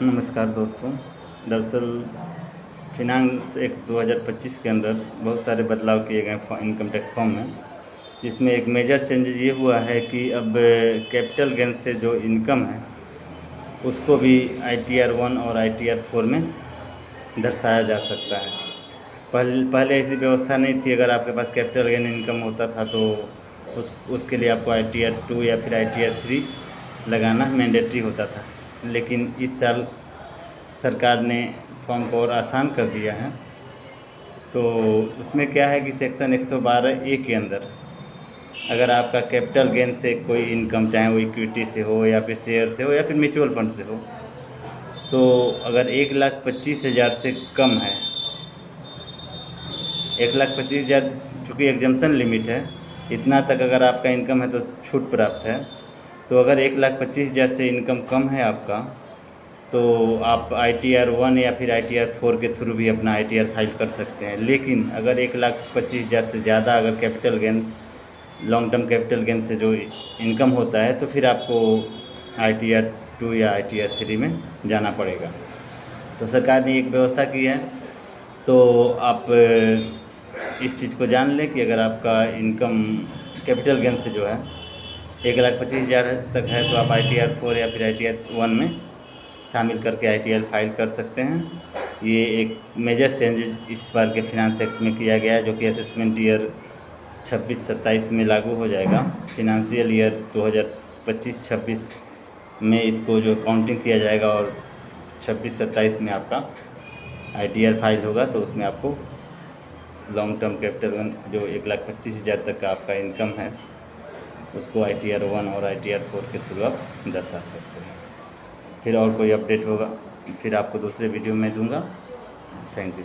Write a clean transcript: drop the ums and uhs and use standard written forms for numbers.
नमस्कार दोस्तों। दरअसल फिनांस एक्ट 2025 के अंदर बहुत सारे बदलाव किए गए इनकम टैक्स फॉर्म में, जिसमें एक मेजर चेंजेस ये हुआ है कि अब कैपिटल गेन से जो इनकम है उसको भी ITR 1 और ITR 4 में दर्शाया जा सकता है। पहले ऐसी व्यवस्था नहीं थी। अगर आपके पास कैपिटल गेन इनकम होता था तो उसके लिए आपको ITR 2 या फिर ITR 3 लगाना मैंडेटरी होता था। लेकिन इस साल सरकार ने फॉर्म को और आसान कर दिया है। तो उसमें क्या है कि सेक्शन 112A के अंदर अगर आपका कैपिटल गेन से कोई इनकम, चाहे वो इक्विटी से हो या फिर शेयर से हो या फिर म्यूचुअल फंड से हो, तो अगर 1,25,000 से कम है, 1,25,000 चूँकि एग्जम्पशन लिमिट है, इतना तक अगर आपका इनकम है तो छूट प्राप्त है। तो अगर 1,25,000 से इनकम कम है आपका, तो आप ITR 1 या फिर ITR 4 के थ्रू भी अपना ITR फाइल कर सकते हैं। लेकिन अगर 1,25,000 से ज़्यादा अगर capital gain, long term capital gain से जो इनकम होता है, तो फिर आपको ITR 2 या ITR 3 में जाना पड़ेगा। तो सरकार ने एक व्यवस्था की है। तो आप इस चीज़ को जान लें कि अगर आपका इनकम कैपिटल गेन से जो है 1,25,000 तक है, तो आप ITR 4 या फिर ITR 1 में शामिल करके ITR फाइल कर सकते हैं। ये एक मेजर चेंज इस बार के फिनांस एक्ट में किया गया है, जो कि असेसमेंट ईयर 26-27 में लागू हो जाएगा। फिनंशियल ईयर 2025-26 में इसको जो काउंटिंग किया जाएगा और 26-27 में आपका ITR फाइल होगा। तो उसमें आपको लॉन्ग टर्म कैपिटल जो 1,25,000 तक का आपका इनकम है, उसको ITR 1 और ITR 4 के थ्रू आप दर्शा सकते हैं। फिर और कोई अपडेट होगा फिर आपको दूसरे वीडियो में दूंगा। Thank you.